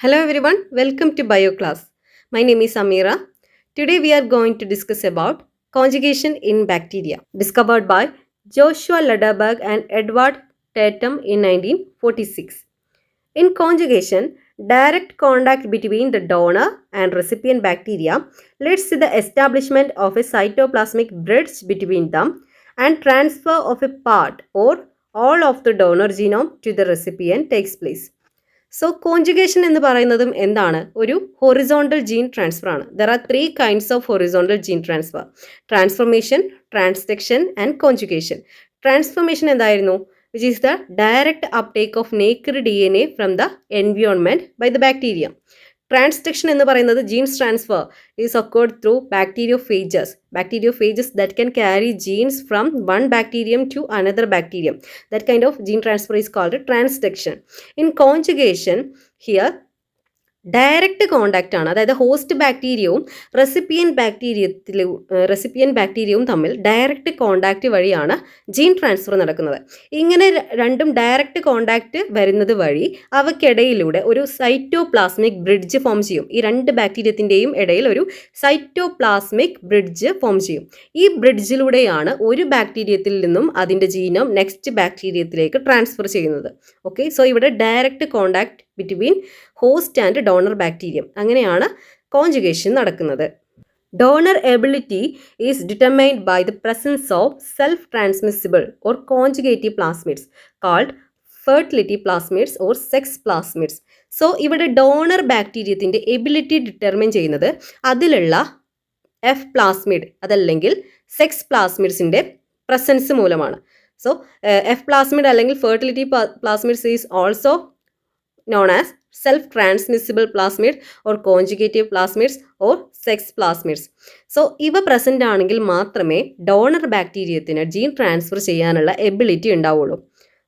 Hello everyone, welcome to Bio class. My name is Amira. Today we are going to discuss about conjugation in bacteria, discovered by Joshua Lederberg and Edward Tatum in 1946. In conjugation, direct contact between the donor and recipient bacteria leads to the establishment of a cytoplasmic bridge between them and transfer of a part or all of the donor genome to the recipient takes place. So conjugation എന്ന് പറയുന്നതും എന്താണ് ഒരു horizontal gene transfer ആണ്. There are three kinds of horizontal gene transfer: transformation, transduction and conjugation. Transformation എന്തായിരുന്നു? Which is the direct uptake of naked DNA from the environment by the bacteria. Transduction എന്ന് പറയുന്നത് genes transfer is occurred through bacteriophages that can carry genes from one bacterium to another bacterium. That kind of gene transfer is called transduction. In conjugation, here direct contact ആണ്. അതായത് host ബാക്ടീരിയവും recipient ബാക്ടീരിയവും തമ്മിൽ direct contact വഴിയാണ് gene transfer നടക്കുന്നത്. ഇങ്ങനെ രണ്ടും direct contact വരുന്നത് വഴി അവയ്ക്കിടയിലൂടെ ഒരു സൈറ്റോപ്ലാസ്മിക് ബ്രിഡ്ജ് ഫോം ചെയ്യും. ഈ രണ്ട് ബാക്ടീരിയത്തിൻ്റെയും ഇടയിൽ ഒരു സൈറ്റോപ്ലാസ്മിക് ബ്രിഡ്ജ് ഫോം ചെയ്യും. ഈ ബ്രിഡ്ജിലൂടെയാണ് ഒരു ബാക്ടീരിയത്തിൽ നിന്നും അതിൻ്റെ ജീനോം നെക്സ്റ്റ് ബാക്ടീരിയത്തിലേക്ക് ട്രാൻസ്ഫർ ചെയ്യുന്നത്. ഓക്കെ, സോ ഇവിടെ direct contact between host and donor bacterium. അങ്ങനെയാണ് കോഞ്ചുഗേഷൻ നടക്കുന്നത്. Donor ability is determined by the presence of self transmissible or conjugative plasmids called fertility plasmids or sex plasmids. So ഇവിടെ donor ബാക്ടീരിയത്തിൻ്റെ ability determine ചെയ്യുന്നത് അതിലുള്ള F plasmid അതല്ലെങ്കിൽ sex പ്ലാസ്മിഡ്സിൻ്റെ presence മൂലമാണ്. So F plasmid അല്ലെങ്കിൽ fertility plasmids is also known as self-transmissible plasmid or conjugative plasmids or sex plasmids. So ഇവ present ആണെങ്കിൽ മാത്രമേ ഡോണർ ബാക്ടീരിയത്തിന് ജീൻ ട്രാൻസ്ഫർ ചെയ്യാനുള്ള എബിലിറ്റി ഉണ്ടാവുള്ളൂ.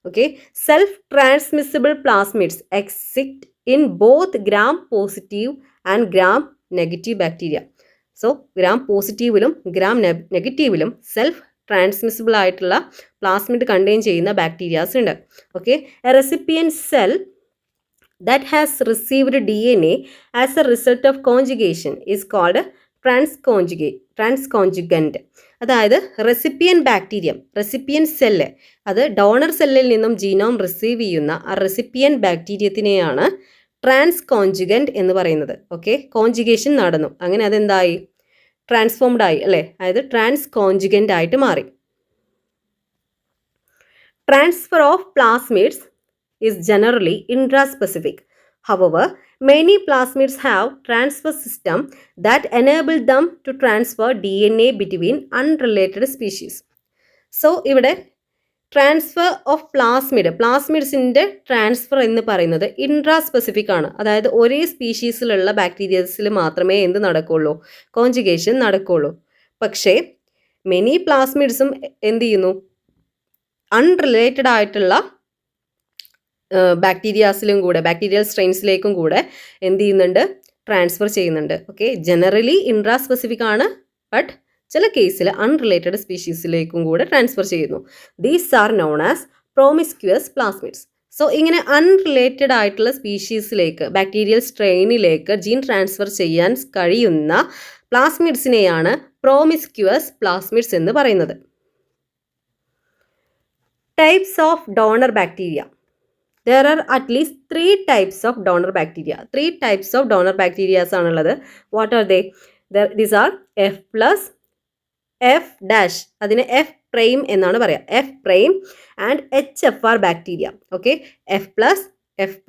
Okay, self transmissible plasmids exist in both gram positive and gram negative bacteria. So gram പോസിറ്റീവിലും gram നെഗറ്റീവിലും self transmissible ആയിട്ടുള്ള plasmid contain ചെയ്യുന്ന ബാക്ടീരിയാസ് ഉണ്ട്. Okay, a recipient cell that has received DNA as a result of conjugation is called transconjugant. അതായത് recipient cell അത് donor സെല്ലിൽ നിന്നും genome receive ചെയ്യുന്ന ആ റെസിപ്പിയൻ ബാക്ടീരിയത്തിനെയാണ് ട്രാൻസ്കോഞ്ചുഗന്റ് എന്ന് പറയുന്നത്. ഓക്കെ, കോഞ്ചുഗേഷൻ നടന്നു, അങ്ങനെ അതെന്തായി? ട്രാൻസ്ഫോംഡ് ആയി അല്ലേ? അതായത് ട്രാൻസ്കോഞ്ചുഗന്റ് ആയിട്ട് മാറി. Transfer of plasmids is generally intraspecific. However, many plasmids have transfer system that enable them to transfer DNA between unrelated species. So ഇവിടെ ട്രാൻസ്ഫർ ഓഫ് പ്ലാസ്മിഡ്സിൻ്റെ ട്രാൻസ്ഫർ എന്ന് പറയുന്നത് ഇൻട്രാസ്പെസിഫിക് ആണ്. അതായത് ഒരേ സ്പീഷീസിലുള്ള ബാക്ടീരിയസിൽ മാത്രമേ എന്ത് നടക്കുകയുള്ളൂ? കോഞ്ചുഗേഷൻ നടക്കുകയുള്ളൂ. പക്ഷേ മെനി പ്ലാസ്മിഡ്സും എന്ത് ചെയ്യുന്നു? അൺറിലേറ്റഡ് ആയിട്ടുള്ള ബാക്ടീരിയാസിലും കൂടെ, ബാക്ടീരിയൽ സ്ട്രെയിൻസിലേക്കും കൂടെ എന്ത് ചെയ്യുന്നുണ്ട്? ട്രാൻസ്ഫർ ചെയ്യുന്നുണ്ട്. ഓക്കെ, ജനറലി ഇൻട്രാസ്പെസിഫിക് ആണ്, ബട്ട് ചില കേസിൽ അൺറിലേറ്റഡ് സ്പീഷീസിലേക്കും കൂടെ ട്രാൻസ്ഫർ ചെയ്യുന്നു. These are known as promiscuous plasmids. So ഇങ്ങനെ അൺറിലേറ്റഡ് ആയിട്ടുള്ള സ്പീഷീസിലേക്ക്, ബാക്ടീരിയൽ സ്ട്രെയിനിലേക്ക് ജീൻ ട്രാൻസ്ഫർ ചെയ്യാൻ കഴിയുന്ന പ്ലാസ്മിഡ്സിനെയാണ് പ്രോമിസ്ക്യൂസ് പ്ലാസ്മിഡ്സ് എന്ന് പറയുന്നത്. Types of donor bacteria. There are at least 3 types of donor bacteria. 3 types of donor bacteria ആണുള്ളത്. What are they? These are F+, F-, അതിന് F' എന്നാണ് പറയുക, F' and HFR bacteria. Okay, F+, F'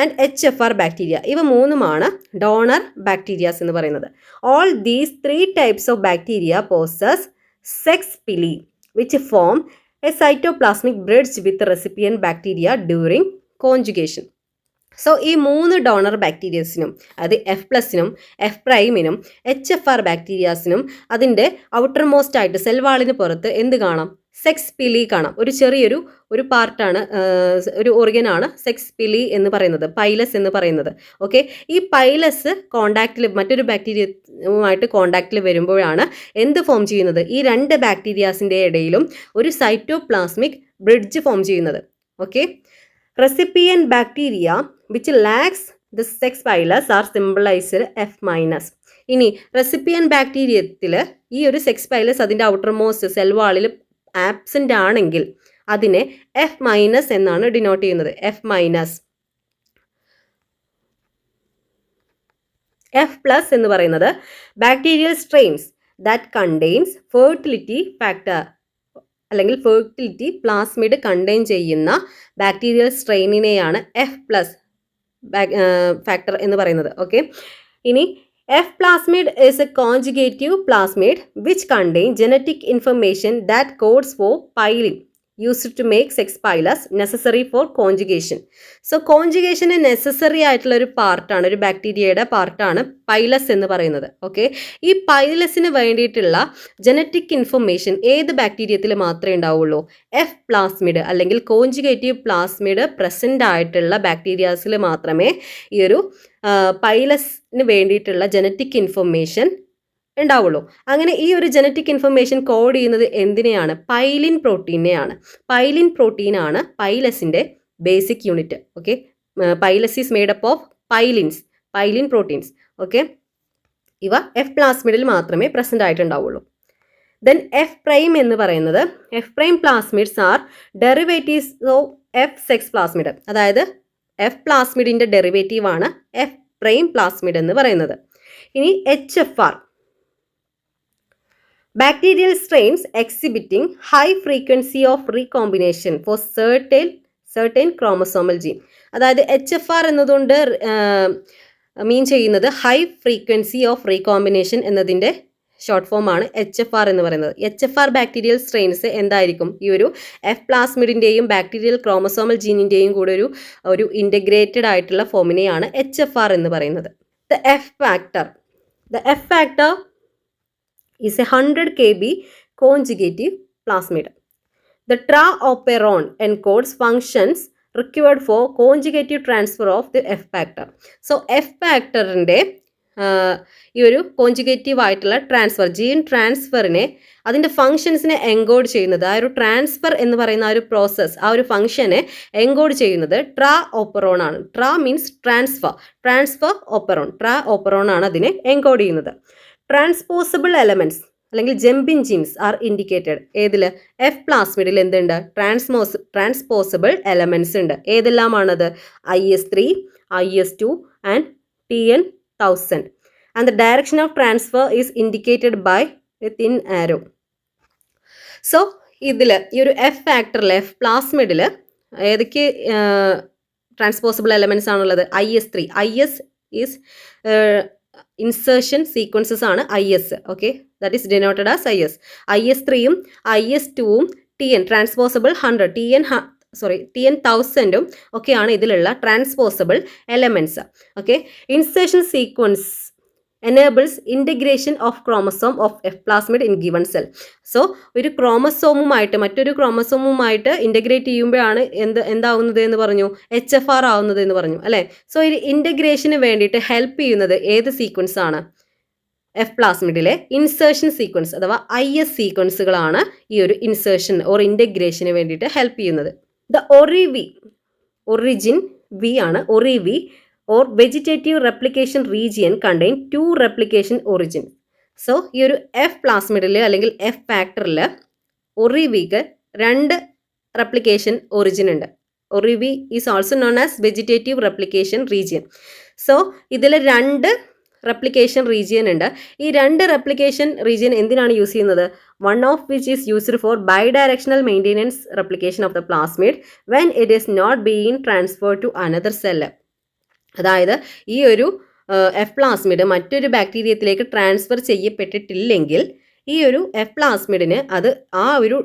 and HFR bacteria, ഇവ മൂന്നുമാണ് donor bacterias എന്ന് പറയുന്നത്. All these 3 types of bacteria possess sex pili which form a cytoplasmic bridge with the recipient bacteria during conjugation. So ഈ 3 donor ബാക്ടീരിയസിനും, അത് F+നും F'-നും HFR ബാക്ടീരിയാസിനും അതിൻ്റെ outer most ആയിട്ട് cell വാളിന് പുറത്ത് എന്ത് കാണാം? സെക്സ് പിലി കാണാം. ഒരു ചെറിയൊരു പാർട്ടാണ്, ഒരു ഓർഗനാണ് സെക്സ് പിലി എന്ന് പറയുന്നത്, പൈലസ് എന്ന് പറയുന്നത്. ഓക്കെ, ഈ പൈലസ് കോണ്ടാക്റ്റിൽ മറ്റൊരു ബാക്ടീരിയയുമായിട്ട് കോണ്ടാക്റ്റിൽ വരുമ്പോഴാണ് എന്ത് ഫോം ചെയ്യുന്നത്? ഈ 2 ബാക്ടീരിയാസിൻ്റെ ഇടയിലും ഒരു സൈറ്റോപ്ലാസ്മിക് ബ്രിഡ്ജ് ഫോം ചെയ്യുന്നത്. Okay, recipient bacteria which lacks the sex pilus are symbolized F minus. ഇനി റെസിപ്പിയൻ ബാക്ടീരിയത്തിൽ ഈ ഒരു സെക്സ് പൈലസ് അതിൻ്റെ ഔട്ടർമോസ്റ്റ് സെൽ വാളിൽ ആബ്സെൻ്റ് ആണെങ്കിൽ അതിനെ F മൈനസ് എന്നാണ് ഡിനോട്ട് ചെയ്യുന്നത്. F minus. F പ്ലസ് എന്ന് പറയുന്നത് bacterial strains that contains fertility factor അല്ലെങ്കിൽ ഫെർട്ടിലിറ്റി പ്ലാസ്മിഡ് കണ്ടെയ്ൻ ചെയ്യുന്ന ബാക്ടീരിയൽ സ്ട്രെയിനിനെയാണ് F പ്ലസ് ഫാക്ടർ എന്ന് പറയുന്നത്. ഓക്കെ, ഇനി F plasmid is a conjugative plasmid which contain genetic information that codes for pylin used to make sex pilus necessary for conjugation. So conjugation necessary ആയിട്ടുള്ള ഒരു പാർട്ടാണ്, ഒരു ബാക്ടീരിയയുടെ പാർട്ടാണ് പൈലസ് എന്ന് പറയുന്നത്. ഓക്കെ, ഈ പൈലസിന് വേണ്ടിയിട്ടുള്ള ജനറ്റിക് ഇൻഫർമേഷൻ ഏത് ബാക്ടീരിയത്തിൽ മാത്രമേ ഉണ്ടാവുള്ളൂ? F പ്ലാസ്മിഡ് അല്ലെങ്കിൽ കോഞ്ചുഗേറ്റീവ് പ്ലാസ്മിഡ് പ്രസൻ്റ് ആയിട്ടുള്ള ബാക്ടീരിയാസിൽ മാത്രമേ ഈ ഒരു പൈലസിന് വേണ്ടിയിട്ടുള്ള ജനറ്റിക് ഇൻഫർമേഷൻ ഉണ്ടാവുള്ളൂ. അങ്ങനെ ഈ ഒരു ജനറ്റിക് ഇൻഫർമേഷൻ കോഡ് ചെയ്യുന്നത് എന്തിനെയാണ്? പൈലിൻ പ്രോട്ടീനെയാണ്. പൈലിൻ പ്രോട്ടീനാണ് പൈലസിൻ്റെ basic unit. Okay, pilus is made up of pilins, pilin proteins. Okay, ഇവ F പ്ലാസ്മിഡിൽ മാത്രമേ പ്രസൻ്റ് ആയിട്ടുണ്ടാവുള്ളൂ. ദെൻ F പ്രൈം എന്ന് പറയുന്നത് F prime plasmids are derivatives of F sex plasmid. അതായത് F പ്ലാസ്മിഡിൻ്റെ ഡെറിവേറ്റീവാണ് F പ്രൈം പ്ലാസ്മിഡ് എന്ന് പറയുന്നത്. ഇനി HFR, bacterial strains exhibiting high frequency of recombination for certain chromosomal gene. അതായത് HFR എന്നതുകൊണ്ട് മീൻ ചെയ്യുന്നത് ഹൈ ഫ്രീക്വൻസി ഓഫ് റീകോമ്പിനേഷൻ എന്നതിൻ്റെ ഷോർട്ട് ഫോം ആണ് HFR എന്ന് പറയുന്നത്. HFR ബാക്ടീരിയൽ സ്ട്രെയിൻസ് എന്തായിരിക്കും? ഈ ഒരു F പ്ലാസ്മിഡിൻ്റെയും ബാക്ടീരിയൽ ക്രോമസോമൽ ജീനിൻ്റെയും കൂടെ ഒരു ഇൻ്റഗ്രേറ്റഡ് ആയിട്ടുള്ള ഫോമിനെയാണ് HFR എന്ന് പറയുന്നത്. The F factor is a 100 kb conjugative plasmid. The traoperon encodes functions required for conjugative transfer of the F factor. So F factorൻ്റെ ഈ ഒരു കോഞ്ചുഗേറ്റീവ് ആയിട്ടുള്ള ട്രാൻസ്ഫർ, ജീൻ ട്രാൻസ്ഫറിനെ അതിൻ്റെ ഫങ്ഷൻസിനെ എൻകോഡ് ചെയ്യുന്നത്, ആ ഒരു ട്രാൻസ്ഫർ എന്ന് പറയുന്ന ആ ഒരു പ്രോസസ്സ്, ആ ഒരു ഫങ്ഷനെ എൻകോഡ് ചെയ്യുന്നത് ട്രാഓപ്പറോൺ ആണ്. ട്രാ മീൻസ് ട്രാൻസ്ഫർ ഓപ്പറോൺ ആണ് അതിനെ എൻകോഡ് ചെയ്യുന്നത്. ട്രാൻസ്പോസിബിൾ എലമെൻറ്റ്സ് അല്ലെങ്കിൽ ജമ്പിങ് ജീൻസ് ആർ ഇൻഡിക്കേറ്റഡ്. ഏതിൽ? F പ്ലാസ്മിഡിൽ എന്തുണ്ട്? ട്രാൻസ്പോസിബിൾ എലമെൻറ്റ്സ് ഉണ്ട്. ഏതെല്ലാമാണത്? IS3, IS2 and TN1000. And the direction of transfer is indicated by a thin arrow. So ഇതിൽ ഈ ഒരു F ഫാക്ടറിൽ F പ്ലാസ്മിഡിൽ ഏതൊക്കെ ട്രാൻസ്പോസിബിൾ എലമെൻറ്റ്സ് ആണുള്ളത്? IS3. IS is insertion sequences ആണ് IS. Okay, that is denoted as IS. IS3യും IS2വും TN transposable 100 TN1000ഉം ഒക്കെയാണ് ഇതിലുള്ള transposable elements. Okay, insertion sequence enables integration of chromosome of F plasmid in given cell. So ഒരു ക്രോമസോമുമായിട്ട് മറ്റൊരു ക്രോമസോമുമായിട്ട് integrate ചെയ്യുമ്പോഴാണ് എന്താവുന്നത് എന്ന് പറഞ്ഞു? HFR ആവുന്നത് എന്ന് പറഞ്ഞു അല്ലേ. സോ ഒരു ഇൻ്റഗ്രേഷന് വേണ്ടിയിട്ട് ഹെൽപ്പ് ചെയ്യുന്നത് ഏത് സീക്വൻസ് ആണ്? F പ്ലാസ്മിഡിലെ ഇൻസേർഷൻ സീക്വൻസ് അഥവാ IS സീക്വൻസുകളാണ് ഈ ഒരു ഇൻസേർഷൻ ഓർ ഇൻ്റഗ്രേഷന് വേണ്ടിയിട്ട് ഹെൽപ്പ് ചെയ്യുന്നത്. ദ ഒറിജിൻ V ആണ്. ഒറിവി or vegetative replication region contain 2 replication origin. So ഈ ഒരു F പ്ലാസ്മിഡിൽ അല്ലെങ്കിൽ F ഫാക്ടറിൽ ഒറിവിക്ക് 2 replication origin ഉണ്ട്. OriV is also known as vegetative replication region. So ഇതിൽ 2 റെപ്ലിക്കേഷൻ റീജിയൻ ഉണ്ട്. ഈ 2 റെപ്ലിക്കേഷൻ റീജിയൻ എന്തിനാണ് യൂസ് ചെയ്യുന്നത്? One of which is used for bidirectional maintenance replication of the plasmid when it is not being transferred to another cell. അതായത് ഈ ഒരു F plasmid മറ്റൊരു ബാക്ടീരിയത്തിലേക്ക് transfer ചെയ്യപ്പെട്ടിട്ടില്ലെങ്കിൽ ഈ ഒരു F പ്ലാസ്മിഡിന് അത് ആ ഒരു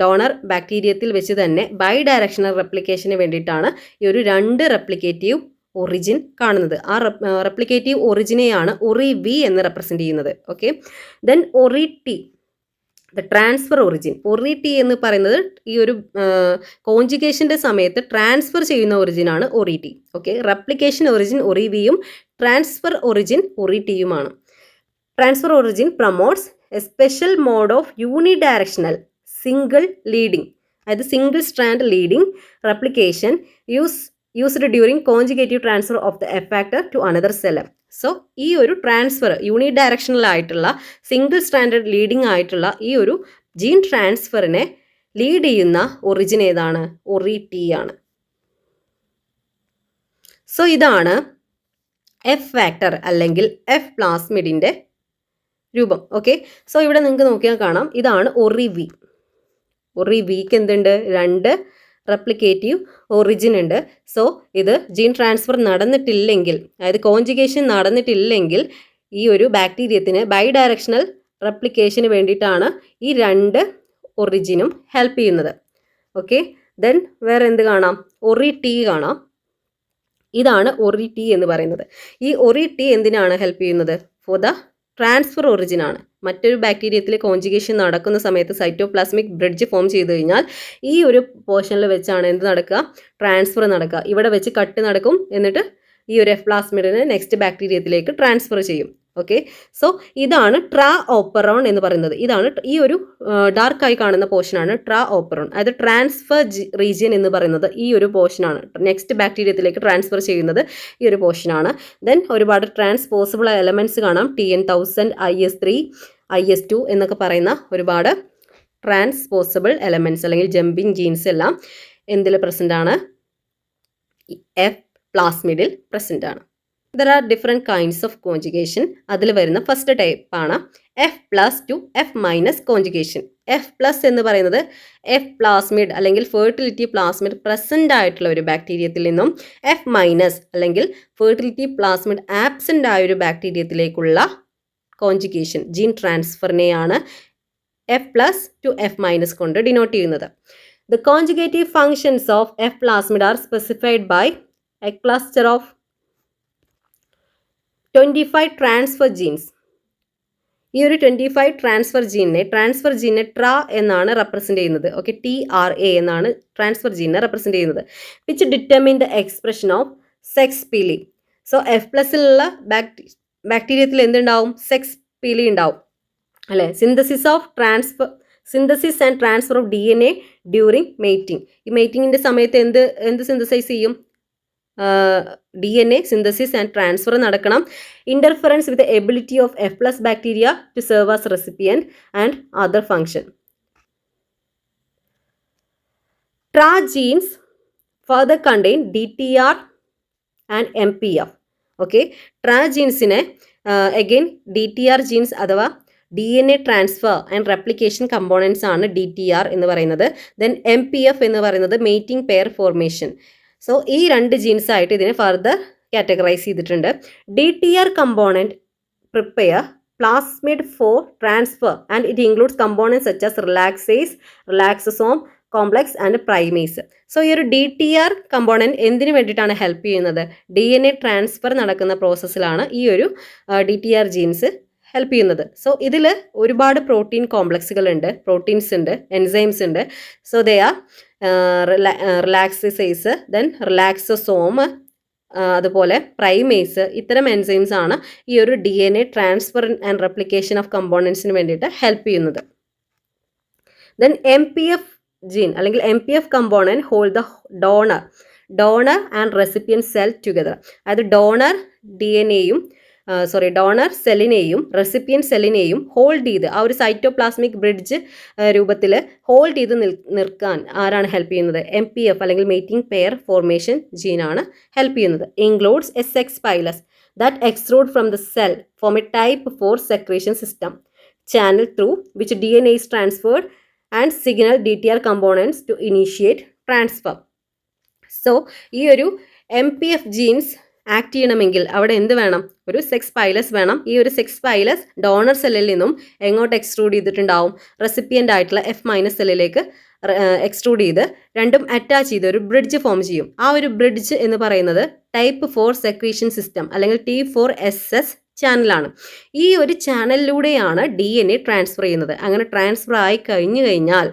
ഡോണർ ബാക്ടീരിയത്തിൽ വെച്ച് തന്നെ ബൈ ഡയറക്ഷണൽ റെപ്ലിക്കേഷന് വേണ്ടിയിട്ടാണ് ഈ ഒരു 2 റെപ്ലിക്കേറ്റീവ് ഒറിജിൻ കാണുന്നത്. ആ റെപ്ലിക്കേറ്റീവ് ഒറിജിനെയാണ് ഒറിവി എന്ന് റെപ്രസെൻ്റ് ചെയ്യുന്നത്. Okay, then oriT the transfer origin. OriT എന്ന് പറയുന്നത് ഈ ഒരു കോഞ്ചുഗേഷൻ്റെ സമയത്ത് ട്രാൻസ്ഫർ ചെയ്യുന്ന ഒറിജിനാണ് ഒറിടി. ഓക്കെ, റെപ്ലിക്കേഷൻ ഒറിജിൻ ഒറിവിയും ട്രാൻസ്ഫർ ഒറിജിൻ ഒറിടിയുമാണ്. Transfer origin promotes a special mode of unidirectional single leading, അതായത് single strand leading replication use used during conjugative transfer of the F factor to another cell. So ഈ ഒരു transfer unidirectional ആയിട്ടുള്ള single standard leading ആയിട്ടുള്ള ഈ ഒരു gene ട്രാൻസ്ഫറിനെ lead ചെയ്യുന്ന origin ഏതാണ്? ഒറി-ടി ആണ്. സോ ഇതാണ് എഫ് ഫാക്ടർ അല്ലെങ്കിൽ എഫ് പ്ലാസ്മിഡിൻ്റെ രൂപം. ഓക്കെ, സോ ഇവിടെ നിങ്ങൾക്ക് നോക്കിയാൽ കാണാം, ഇതാണ് ഒറി-വി. ഒറി-വിക്ക് എന്തുണ്ട്? 2 റെപ്ലിക്കേറ്റീവ് ഒറിജിൻ ഉണ്ട്. സോ ഇത് ജീൻ ട്രാൻസ്ഫർ നടന്നിട്ടില്ലെങ്കിൽ, അതായത് കോൺജുഗേഷൻ നടന്നിട്ടില്ലെങ്കിൽ ഈ ഒരു ബാക്ടീരിയത്തിന് ബൈ ഡയറക്ഷണൽ റെപ്ലിക്കേഷന് വേണ്ടിയിട്ടാണ് ഈ 2 ഒറിജിനും ഹെൽപ്പ് ചെയ്യുന്നത്. ഓക്കെ, ദെൻ വേറെ എന്ത് കാണാം? ഒറി-ടി കാണാം. ഇതാണ് ഒറി-ടി എന്ന് പറയുന്നത്. ഈ ഒറി-ടി എന്തിനാണ് ഹെൽപ്പ് ചെയ്യുന്നത്? ഫോർ ദ ട്രാൻസ്ഫർ ഒറിജിൻ ആണ്. മറ്റൊരു ബാക്ടീരിയത്തിൽ കോൺജുഗേഷൻ നടക്കുന്ന സമയത്ത് സൈറ്റോപ്ലാസ്മിക് ബ്രിഡ്ജ് ഫോം ചെയ്ത് കഴിഞ്ഞാൽ ഈ ഒരു പോർഷനിൽ വെച്ചാണ് എന്ത് നടക്കുക? ട്രാൻസ്ഫർ നടക്കുക. ഇവിടെ വെച്ച് കട്ട് നടക്കും, എന്നിട്ട് ഈ ഒരു എഫ് പ്ലാസ്മിഡിനെ നെക്സ്റ്റ് ബാക്ടീരിയത്തിലേക്ക് ട്രാൻസ്ഫർ ചെയ്യും. ഓക്കെ, സോ ഇതാണ് ട്രാ ഓപ്പറോൺ എന്ന് പറയുന്നത്. ഇതാണ് ഈ ഒരു ഡാർക്കായി കാണുന്ന പോർഷനാണ് ട്രാ ഓപ്പറോൺ. അതായത് ട്രാൻസ്ഫർ റീജിയൻ എന്ന് പറയുന്നത് ഈ ഒരു പോർഷനാണ്. നെക്സ്റ്റ് ബാക്ടീരിയത്തിലേക്ക് ട്രാൻസ്ഫർ ചെയ്യുന്നത് ഈ ഒരു പോർഷനാണ്. ദെൻ ഒരുപാട് ട്രാൻസ്പോസിബിൾ എലമെൻറ്റ്സ് കാണാം. TN1000, IS3, IS2 എന്നൊക്കെ പറയുന്ന ഒരുപാട് ട്രാൻസ്പോസിബിൾ എലമെൻറ്റ്സ് അല്ലെങ്കിൽ ജമ്പിങ് ജീൻസ് എല്ലാം എന്തിൽ പ്രസൻ്റ് ആണ്? എഫ് പ്ലാസ്മിഡിൽ പ്രസൻ്റ് ആണ്. There are different kinds of conjugation. അതിൽ വരുന്ന ഫസ്റ്റ് ടൈപ്പാണ് F+to F- കോൺജുഗേഷൻ. F+ എന്ന് പറയുന്നത് എഫ് പ്ലാസ്മിഡ് അല്ലെങ്കിൽ ഫെർട്ടിലിറ്റി പ്ലാസ്മിഡ് പ്രസൻ്റ് ആയിട്ടുള്ള ഒരു ബാക്ടീരിയത്തിൽ നിന്നും F- അല്ലെങ്കിൽ ഫെർട്ടിലിറ്റി പ്ലാസ്മിഡ് ആബ്സെൻ്റ് ആയ ഒരു ബാക്ടീരിയത്തിലേക്കുള്ള കോൺജുഗേഷൻ ജീൻ ട്രാൻസ്ഫറിനെയാണ് F+to F- കൊണ്ട് ഡിനോട്ട് ചെയ്യുന്നത്. The conjugative functions of F plasmid are specified by a cluster of 25 transfer genes. ഈ ഒരു 25 ട്രാൻസ്ഫർ ജീനിനെ ട്രാ എന്നാണ് റെപ്രസെൻ്റ് ചെയ്യുന്നത്. ഓക്കെ, TRA എന്നാണ് ട്രാൻസ്ഫർ ജീനിനെ റെപ്രസെൻ്റ് ചെയ്യുന്നത്. Which determine the expression of sex pili. So F+ലുള്ള ബാക്ടീരിയത്തിൽ എന്തുണ്ടാവും? സെക്സ് പീലി ഉണ്ടാവും അല്ലേ? Synthesis and transfer of DNA during mating. ഈ മെയ്റ്റിങ്ങിൻ്റെ സമയത്ത് എന്ത് സിന്തസൈസ് ചെയ്യും? DNA സിന്തസിസ് ആൻഡ് ട്രാൻസ്ഫർ നടക്കണം. Interference with ability of F+ bacteria to serve as recipient and other function. Tra genes further contain DTR and MPF. Okay, tra ജീൻസിനെ again DTR genes അഥവാ DNA transfer and replication components ആണ് DTR എന്ന് പറയുന്നത്. Then MPF എന്ന് പറയുന്നത് mating pair formation. So ഈ 2 genes ആയിട്ട് ഇതിനെ ഫർദർ കാറ്റഗറൈസ് ചെയ്തിട്ടുണ്ട്. DTR component prepare plasmid for transfer and it includes component such as relaxase, relaxosome complex and primase. So ഈ ഒരു DTR കമ്പോണൻറ്റ് എന്തിനു വേണ്ടിയിട്ടാണ് ഹെൽപ്പ് ചെയ്യുന്നത്? DNA ട്രാൻസ്ഫർ നടക്കുന്ന പ്രോസസ്സിലാണ് ഈ ഒരു DTR ജീൻസ് ഹെൽപ്പ് ചെയ്യുന്നത്. സോ ഇതിൽ ഒരുപാട് പ്രോട്ടീൻ കോംപ്ലക്സുകൾ ഉണ്ട്, പ്രോട്ടീൻസ് ഉണ്ട്, എൻസൈംസ് ഉണ്ട്. So they are relaxase, then relaxosome, അതുപോലെ പ്രൈമേസ്. ഇത്തരം എൻസൈംസ് ആണ് ഈ ഒരു DNA transfer and replication of കമ്പോണൻസിന് വേണ്ടിയിട്ട് ഹെൽപ്പ് ചെയ്യുന്നത്. ദെൻ MPF ജീൻ അല്ലെങ്കിൽ MPF component hold the donor and recipient cell together. അതായത് ഡോണർ സെല്ലിനെയും റെസിപ്പിയൻ സെല്ലിനെയും ഹോൾഡ് ചെയ്ത് ആ ഒരു സൈറ്റോപ്ലാസ്മിക് ബ്രിഡ്ജ് രൂപത്തിൽ ഹോൾഡ് ചെയ്ത് നിർക്കാൻ ആരാണ് ഹെൽപ്പ് ചെയ്യുന്നത്? MPF അല്ലെങ്കിൽ മെയ്റ്റിംഗ് പെയർ ഫോർമേഷൻ ജീനാണ് ഹെൽപ്പ് ചെയ്യുന്നത്. Includes a sex pilus that extrude from the cell form a type 4 secretion system channel through which DNA is transferred and signal DTR components to initiate transfer. So ഈ ഒരു MPF jeans act ചെയ്യണമെങ്കിൽ അവിടെ എന്ത് വേണം? ഒരു sex പൈലസ് വേണം. ഈ ഒരു സെക്സ് പൈലസ് ഡോണർ സെല്ലിൽ നിന്നും എങ്ങോട്ട് എക്സ്ട്രൂഡ് ചെയ്തിട്ടുണ്ടാവും? റെസിപ്പിയൻ്റ് ആയിട്ടുള്ള F- സെല്ലിലേക്ക് എക്സ്ട്രൂഡ് ചെയ്ത് രണ്ടും അറ്റാച്ച് ചെയ്ത് ഒരു ബ്രിഡ്ജ് ഫോം ചെയ്യും. ആ ഒരു ബ്രിഡ്ജ് എന്ന് പറയുന്നത് ടൈപ്പ് 4 സെക്രീഷൻ സിസ്റ്റം അല്ലെങ്കിൽ T4SS ചാനലാണ്. ഈ ഒരു ചാനലിലൂടെയാണ് DNA ട്രാൻസ്ഫർ ചെയ്യുന്നത്. അങ്ങനെ ട്രാൻസ്ഫർ ആയി കഴിഞ്ഞാൽ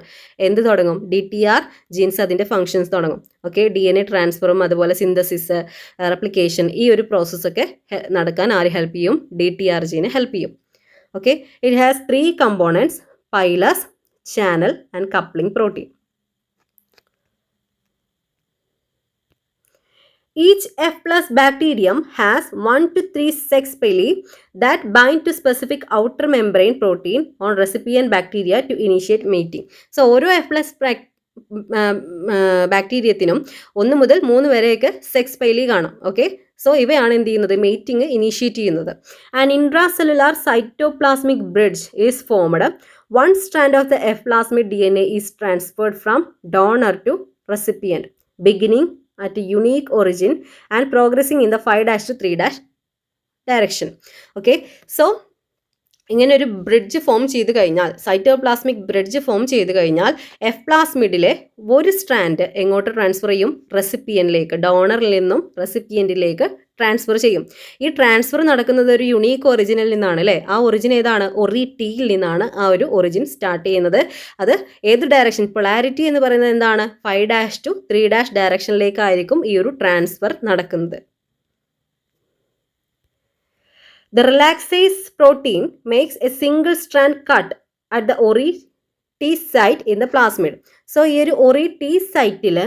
എന്ത് തുടങ്ങും? DTR ജീൻസ് അതിൻ്റെ ഫങ്ഷൻസ് തുടങ്ങും. ഓക്കെ, DNA ട്രാൻസ്ഫറും അതുപോലെ സിന്തസിസ്, റെപ്ലിക്കേഷൻ, ഈ ഒരു പ്രോസസ്സൊക്കെ നടക്കാൻ ആര് ഹെൽപ്പ് ചെയ്യും? DTR ജീന് ഹെൽപ്പ് ചെയ്യും. Okay, it has 3 components: pilus, channel and coupling protein. Each F plus bacterium has 1 to 3 sex pili that bind to specific outer membrane protein on recipient bacteria to initiate mating. So, ഓരോ F plus ബാക്ടീരിയത്തിനും 1 മുതൽ 3 വരെയൊക്കെ sex Paily കാണാം. Okay, so ഇവയാണ് എന്ത് ചെയ്യുന്നത്, mating initiate ചെയ്യുന്നത്. And intracellular cytoplasmic bridge is formed. One strand of the F plasmid DNA is transferred from donor to recipient, beginning at a unique origin and progressing in the 5' to 3' direction. Okay, so ഇങ്ങനെ ഒരു bridge form ചെയ്ത് കഴിഞ്ഞാൽ, cytoplasmic bridge form ചെയ്ത് കഴിഞ്ഞാൽ F പ്ലാസ്മിഡിലെ ഒരു strand എങ്ങോട്ട് transfer ചെയ്യും, റെസിപ്പിയൻറ്റിലേക്ക്, ഡോണറിൽ നിന്നും റെസിപ്പിയൻറ്റിലേക്ക് ട്രാൻസ്ഫർ ചെയ്യും. ഈ ട്രാൻസ്ഫർ നടക്കുന്നത് ഒരു യുണീക്ക് ഒറിജിനിൽ നിന്നാണ് അല്ലേ. ആ ഒറിജിൻ ഏതാണ്, ഒറിറ്റിയിൽ നിന്നാണ് ആ ഒരു ഒറിജിൻ സ്റ്റാർട്ട് ചെയ്യുന്നത്. അത് ഏത് ഡയറക്ഷൻ, പൊളാരിറ്റി എന്ന് പറയുന്നത് എന്താണ്, 5' to 3' ഡയറക്ഷനിലേക്കായിരിക്കും ഈ ഒരു ട്രാൻസ്ഫർ നടക്കുന്നത്. The relaxase protein makes a single strand cut at the ori T site in the plasmid. So, ഈ ഒരു ori T സൈറ്റിൽ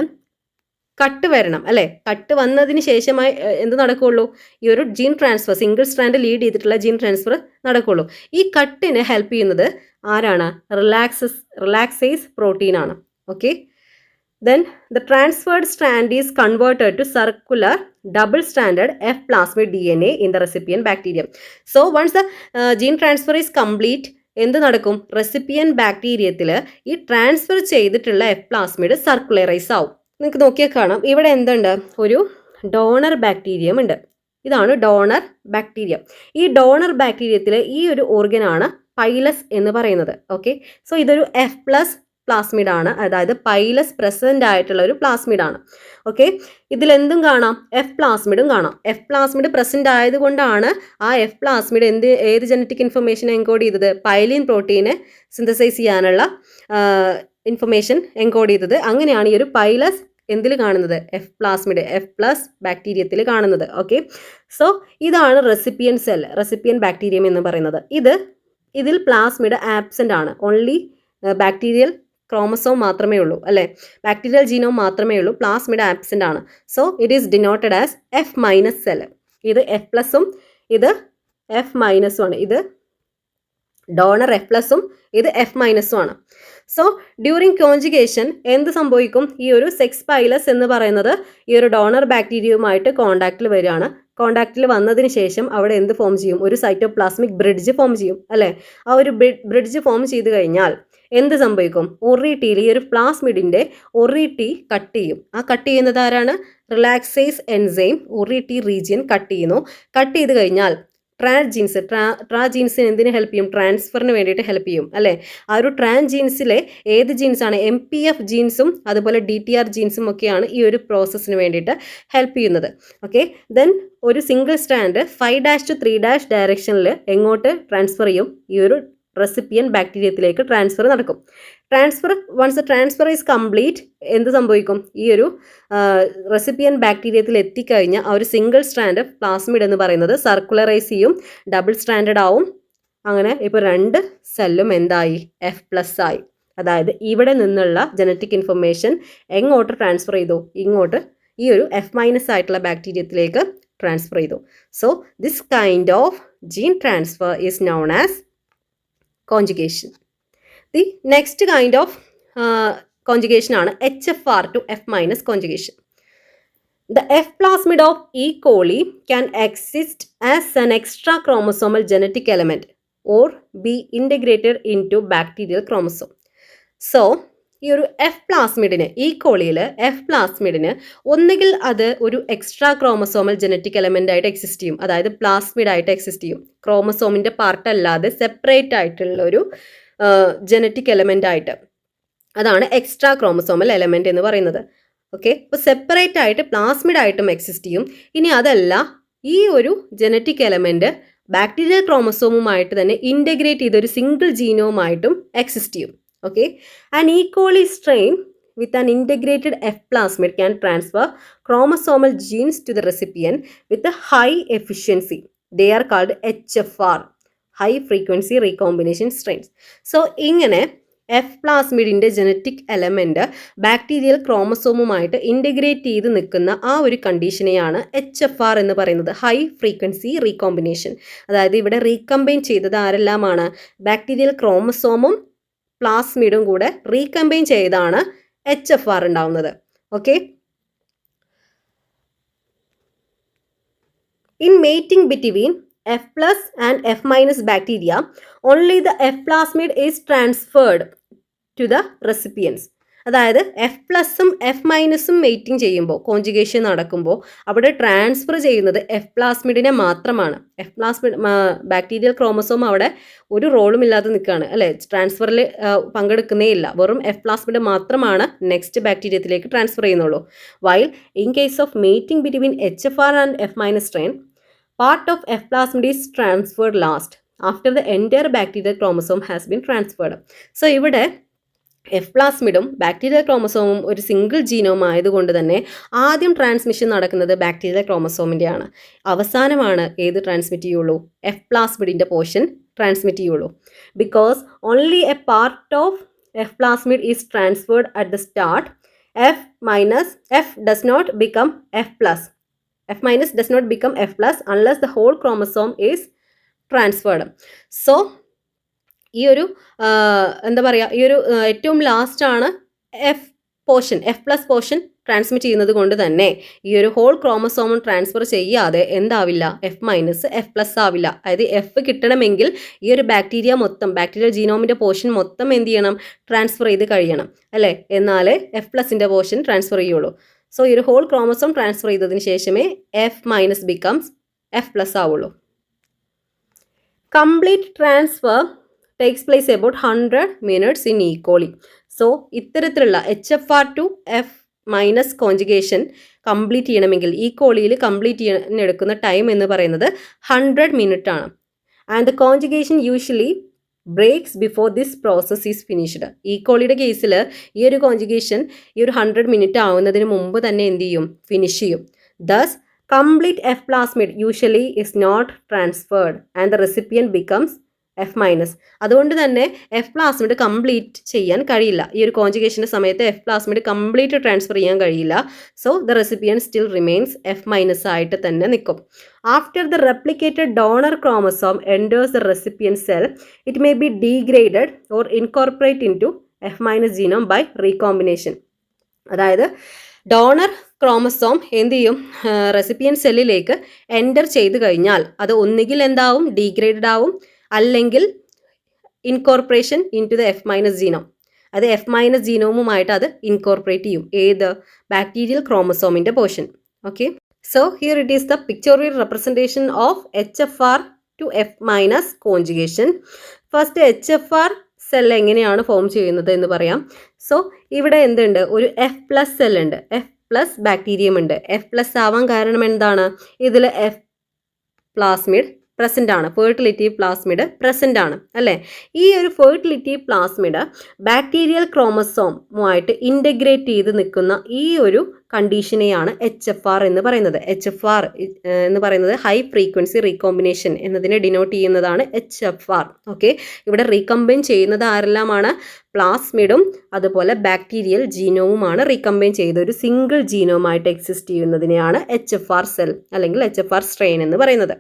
കട്ട് വരണം അല്ലേ. കട്ട് വന്നതിന് ശേഷമായി എന്ത് നടക്കുകയുള്ളൂ, ഈ ഒരു gene transfer, single strand lead ചെയ്തിട്ടുള്ള ജീൻ ട്രാൻസ്ഫർ നടക്കുകയുള്ളൂ. ഈ കട്ടിന് ഹെൽപ്പ് ചെയ്യുന്നത് ആരാണ്, റിലാക്സേസ് പ്രോട്ടീൻ ആണ്. Okay, then the transferred strand is converted to circular double-stranded F plasmid DNA in the recipient bacterium. So once the gene transfer is complete, എന്ത് നടക്കും, recipient ബാക്ടീരിയത്തിൽ ഈ ട്രാൻസ്ഫർ ചെയ്തിട്ടുള്ള എഫ് പ്ലാസ്മിഡ് സർക്കുലറൈസ് ആവും. നിങ്ങൾക്ക് നോക്കിയാൽ കാണാം, ഇവിടെ എന്തുണ്ട്, ഒരു ഡോണർ ബാക്ടീരിയം ഉണ്ട്. ഇതാണ് ഡോണർ ബാക്ടീരിയം. ഈ ഡോണർ ബാക്ടീരിയത്തിൽ ഈ ഒരു ഓർഗനാണ് പൈലസ് എന്ന് പറയുന്നത്. ഓക്കെ, സോ ഇതൊരു F പ്ലസ് പ്ലാസ്മിഡ് ആണ്, അതായത് പൈലസ് പ്രസന്റ് ആയിട്ടുള്ള ഒരു പ്ലാസ്മിഡ് ആണ്. ഓക്കെ, ഇതിലെന്തും കാണാം, എഫ് പ്ലാസ്മിഡും കാണാം. എഫ് പ്ലാസ്മിഡ് പ്രസന്റ് ആയതുകൊണ്ടാണ് ആ എഫ് പ്ലാസ്മിഡ് ഏത് ജനറ്റിക് ഇൻഫർമേഷൻ എൻകോഡ് ചെയ്തത്, പൈലിൻ പ്രോട്ടീനെ സിന്തസൈസ് ചെയ്യാനുള്ള ഇൻഫർമേഷൻ എൻകോഡ് ചെയ്തത്. അങ്ങനെയാണ് ഈ ഒരു പൈലസ് എന്തിൽ കാണുന്നത്, എഫ് പ്ലാസ്മിഡ്, എഫ് പ്ലസ് ബാക്ടീരിയത്തിൽ കാണുന്നത്. ഓക്കെ, സോ ഇതാണ് റെസിപ്പിയൻ സെൽ, റെസിപ്പിയൻ ബാക്ടീരിയം എന്ന് പറയുന്നത്. ഇതിൽ പ്ലാസ്മിഡ് ആബ്സെന്റ് ആണ്, ഓൺലി ബാക്ടീരിയൽ ക്രോമസോം മാത്രമേ ഉള്ളൂ അല്ലേ, ബാക്ടീരിയൽ ജീനോം മാത്രമേ ഉള്ളൂ, പ്ലാസ്മിഡ് ആബ്സെന്റ് ആണ്. So it is denoted as F minus cell. ഇത് F പ്ലസും ഇത് F മൈനസും ആണ്. ഇത് ഡോണർ F പ്ലസും ഇത് F മൈനസും ആണ്. സോ ഡ്യൂറിങ് കോൺജുഗേഷൻ എന്ത് സംഭവിക്കും, ഈ ഒരു സെക്സ് പൈലസ് എന്ന് പറയുന്നത് ഈ ഒരു ഡോണർ ബാക്ടീരിയയുമായിട്ട് കോണ്ടാക്റ്റിൽ വരികയാണ്. കോണ്ടാക്റ്റിൽ വന്നതിന് ശേഷം അവിടെ എന്ത് ഫോം ചെയ്യും, ഒരു സൈറ്റോപ്ലാസ്മിക് ബ്രിഡ്ജ് ഫോം ചെയ്യും അല്ലേ. ആ ഒരു ബ്രിഡ്ജ് ഫോം ചെയ്ത് കഴിഞ്ഞാൽ എന്ത് സംഭവിക്കും, ഒറിറ്റിയിൽ ഈ ഒരു പ്ലാസ്മിഡിൻ്റെ ഒറിറ്റി കട്ട് ചെയ്യും. ആ കട്ട് ചെയ്യുന്നത് ആരാണ്, റിലാക്സേസ് എൻസൈം ഒറിറ്റി റീജിയൻ കട്ട് ചെയ്യുന്നു. കട്ട് ചെയ്ത് കഴിഞ്ഞാൽ ട്രാൻജീൻസിന് എന്തിന് ഹെൽപ്പ് ചെയ്യും, ട്രാൻസ്ഫറിന് വേണ്ടിയിട്ട് ഹെൽപ്പ് ചെയ്യും അല്ലേ. ആ ഒരു ട്രാൻജീൻസിലെ ഏത് ജീൻസാണ്, MPF ജീൻസും അതുപോലെ DTR ജീൻസും ഒക്കെയാണ് ഈ ഒരു പ്രോസസ്സിന് വേണ്ടിയിട്ട് ഹെൽപ്പ് ചെയ്യുന്നത്. ഓക്കെ, ദെൻ ഒരു സിംഗിൾ സ്ട്രാൻഡ് 5' to 3' ഡയറക്ഷനിൽ എങ്ങോട്ട് ട്രാൻസ്ഫർ ചെയ്യും, ഈ ഒരു റെസിപ്പിയൻ ബാക്ടീരിയത്തിലേക്ക് ട്രാൻസ്ഫർ നടക്കും. Once the transfer is complete എന്ത് സംഭവിക്കും, ഈ ഒരു റെസിപ്പിയൻ ബാക്ടീരിയത്തിൽ എത്തിക്കഴിഞ്ഞാൽ ആ ഒരു സിംഗിൾ സ്ട്രാൻഡ് പ്ലാസ്മിഡ് എന്ന് പറയുന്നത് സർക്കുലറൈസ് ചെയ്യും, ഡബിൾ സ്ട്രാൻഡഡ് ആവും. അങ്ങനെ ഇപ്പോൾ 2 സെല്ലും എന്തായി, F പ്ലസ് ആയി. അതായത് ഇവിടെ നിന്നുള്ള ജനറ്റിക് ഇൻഫർമേഷൻ എങ്ങോട്ട് ട്രാൻസ്ഫർ ചെയ്തു, ഇങ്ങോട്ട് ഈ ഒരു F മൈനസ് ആയിട്ടുള്ള ബാക്ടീരിയത്തിലേക്ക് ട്രാൻസ്ഫർ ചെയ്തു. So this kind of gene transfer is known as conjugation. The next kind of conjugation ആണ് HFR to F minus conjugation. The F plasmid of E. coli can exist as an extra chromosomal genetic element or be integrated into bacterial chromosome. So ഈ ഒരു F പ്ലാസ്മിഡിന്, ഈ കോളിയിൽ F പ്ലാസ്മിഡിന് ഒന്നുകിൽ അത് ഒരു extra chromosomal genetic element ആയിട്ട് exist ചെയ്യും, അതായത് plasmid ആയിട്ട് എക്സിസ്റ്റ് ചെയ്യും, ക്രോമസോമിൻ്റെ പാർട്ട് അല്ലാതെ സെപ്പറേറ്റ് ആയിട്ടുള്ള ഒരു ജനറ്റിക് എലമെൻ്റ് ആയിട്ട്. അതാണ് എക്സ്ട്രാ ക്രോമസോമൽ എലമെൻ്റ് എന്ന് പറയുന്നത്. ഓക്കെ, അപ്പോൾ സെപ്പറേറ്റ് ആയിട്ട് പ്ലാസ്മിഡ് ആയിട്ടും എക്സിസ്റ്റ് ചെയ്യും. ഇനി അതല്ല, ഈ ഒരു ജനറ്റിക് എലമെൻറ്റ് ബാക്ടീരിയൽ ക്രോമസോമുമായിട്ട് തന്നെ ഇൻ്റഗ്രേറ്റ് ചെയ്തൊരു സിംഗിൾ ജീനോമായിട്ടും എക്സിസ്റ്റ് ചെയ്യും. Okay, an E. coli strain with an integrated F plasmid can transfer chromosomal genes to the recipient with a high efficiency. They are called HFR, high frequency recombination strains. So ഇങ്ങനെ F പ്ലാസ്മിഡിൻ്റെ genetic element bacterial ക്രോമസോമുമായിട്ട് integrate ചെയ്ത് നിൽക്കുന്ന ആ ഒരു കണ്ടീഷനെയാണ് HFR എന്ന് പറയുന്നത്, high frequency recombination. അതായത് ഇവിടെ റീകമ്പൈൻ ചെയ്തത് ആരെല്ലാമാണ്? ബാക്ടീരിയൽ ക്രോമസോമും പ്ലാസ്മിഡും കൂടെ റീകമ്പൈൻ ചെയ്താണ് HFR ഉണ്ടാവുന്നത്. Okay. In mating between F plus and F minus bacteria, only the F plasmid is transferred to the recipients. അതായത് എഫ് പ്ലസും എഫ് മൈനസും മേറ്റിംഗ് ചെയ്യുമ്പോൾ, കോൺജുഗേഷൻ നടക്കുമ്പോൾ അവിടെ ട്രാൻസ്ഫർ ചെയ്യുന്നത് എഫ് പ്ലാസ്മിഡിനെ മാത്രമാണ്. എഫ് പ്ലാസ്മിഡ് ബാക്ടീരിയൽ ക്രോമസോം അവിടെ ഒരു റോളും ഇല്ലാതെ നിൽക്കുകയാണ് അല്ലേ, ട്രാൻസ്ഫറിൽ പങ്കെടുക്കുന്നേ ഇല്ല. വെറും എഫ് പ്ലാസ്മിഡ് മാത്രമാണ് നെക്സ്റ്റ് ബാക്ടീരിയത്തിലേക്ക് ട്രാൻസ്ഫർ ചെയ്യുന്നുള്ളൂ. While in case of mating between HFR and F minus strain, part of F plasmid is transferred last after the entire bacterial chromosome has been transferred. So ഇവിടെ F പ്ലാസ്മിഡും bacterial ക്രോമസോമും ഒരു single genome ആയതുകൊണ്ട് തന്നെ ആദ്യം transmission നടക്കുന്നത് bacterial ക്രോമസോമിൻ്റെയാണ്. അവസാനമാണ് ഏത് transmit ചെയ്യുള്ളൂ? F പ്ലാസ്മിഡിൻ്റെ പോർഷൻ ട്രാൻസ്മിറ്റ് ചെയ്യുള്ളൂ. Because only A part of F plasmid is transferred at the start. F does not become F plus. F minus does not become F plus unless the whole chromosome is transferred. So ഈ ഒരു എന്താ പറയുക, ഈ ഒരു ഏറ്റവും ലാസ്റ്റാണ് F plus portion transmit ചെയ്യുന്നത് കൊണ്ട് തന്നെ ഈ ഒരു ഹോൾ ക്രോമസോമും ട്രാൻസ്ഫർ ചെയ്യാതെ എന്താവില്ല? എഫ് മൈനസ് എഫ് പ്ലസ് ആവില്ല. അതായത് എഫ് കിട്ടണമെങ്കിൽ ഈ ഒരു ബാക്ടീരിയൽ ജീനോമിൻ്റെ പോർഷൻ മൊത്തം എന്ത് ചെയ്യണം? ട്രാൻസ്ഫർ ചെയ്ത് കഴിയണം അല്ലേ, എന്നാലേ എഫ് പ്ലസിൻ്റെ പോർഷൻ ട്രാൻസ്ഫർ ചെയ്യുള്ളൂ. സോ ഈ ഒരു ഹോൾ ക്രോമസോം ട്രാൻസ്ഫർ ചെയ്തതിന് ശേഷമേ F minus becomes F plus ആവുള്ളൂ. Complete transfer takes place about 100 minutes in E. coli. So ഇത്തരത്തിലുള്ള HFR to F minus conjugation complete ചെയ്യണമെങ്കിൽ E. coliയിൽ കംപ്ലീറ്റ് ചെയ്യാൻ എടുക്കുന്ന ടൈം എന്ന് പറയുന്നത് 100 minutes ആണ്. And the conjugation usually breaks before this process is finished. ഈ കോളിയുടെ കേസിൽ ഈ ഒരു കോൺജുഗേഷൻ ഈ ഒരു 100 minutes ആവുന്നതിന് മുമ്പ് തന്നെ എന്ത് ചെയ്യും? ഫിനിഷ് ചെയ്യും. Thus complete F plasmid usually is not transferred and the recipient becomes F minus. അതുകൊണ്ട് തന്നെ എഫ് പ്ലാസ്മിഡ് കംപ്ലീറ്റ് ചെയ്യാൻ കഴിയില്ല. ഈ ഒരു കോൺജുഗേഷൻ്റെ സമയത്ത് എഫ് പ്ലാസ്മിഡ് കംപ്ലീറ്റ് ട്രാൻസ്ഫർ ചെയ്യാൻ കഴിയില്ല. So the recipient still remains F minus ആയിട്ട് തന്നെ നിൽക്കും. After the replicated donor chromosome enters the recipient cell, it may be degraded or incorporate into F minus genome by recombination. അതായത് donor chromosome എന്ത് ചെയ്യും? Recipient സെല്ലിലേക്ക് enter ചെയ്ത് കഴിഞ്ഞാൽ അത് ഒന്നുകിൽ എന്താവും? ഡീഗ്രേഡഡ് ആവും, അല്ലെങ്കിൽ incorporation in to the F minus genome. അത് എഫ് മൈനസ് ജീനോമുമായിട്ട് അത് ഇൻകോർപ്പറേറ്റ് ചെയ്യും. ഏത്? ബാക്ടീരിയൽ ക്രോമസോമിൻ്റെ portion. Okay. So here it is the pictorial representation of HFR to F minus conjugation. First HFR cell എങ്ങനെയാണ് ഫോം ചെയ്യുന്നത് എന്ന് പറയാം. സോ ഇവിടെ എന്തുണ്ട്? ഒരു എഫ് പ്ലസ് സെൽ ഉണ്ട്, എഫ് പ്ലസ് ബാക്ടീരിയം ഉണ്ട്. എഫ് പ്ലസ് ആവാൻ കാരണം എന്താണ്? ഇതിൽ എഫ് പ്ലാസ്മിഡ് പ്രസൻ്റ് ആണ്, ഫെർട്ടിലിറ്റി പ്ലാസ്മിഡ് പ്രസൻ്റ് ആണ് അല്ലേ. ഈ ഒരു ഫെർട്ടിലിറ്റി പ്ലാസ്മിഡ് ബാക്ടീരിയൽ ക്രോമസോമുമായിട്ട് ഇൻ്റഗ്രേറ്റ് ചെയ്ത് നിൽക്കുന്ന ഈ ഒരു കണ്ടീഷനെയാണ് HFR എന്ന് പറയുന്നത്. HFR എന്ന് പറയുന്നത് ഹൈ ഫ്രീക്വൻസി റീകോമ്പിനേഷൻ എന്നതിനെ ഡിനോട്ട് ചെയ്യുന്നതാണ് HFR. ഓക്കെ. ഇവിടെ റീകമ്പൈൻ ചെയ്യുന്നത് ആരെല്ലാമാണ്? പ്ലാസ്മിഡും അതുപോലെ ബാക്ടീരിയൽ ജീനോമുമാണ് റീകമ്പൈൻ ചെയ്ത് ഒരു സിംഗിൾ ജീനോമായിട്ട് എക്സിസ്റ്റ് ചെയ്യുന്നതിനെയാണ് HFR സെൽ അല്ലെങ്കിൽ HFR സ്ട്രെയിൻ എന്ന് പറയുന്നത്.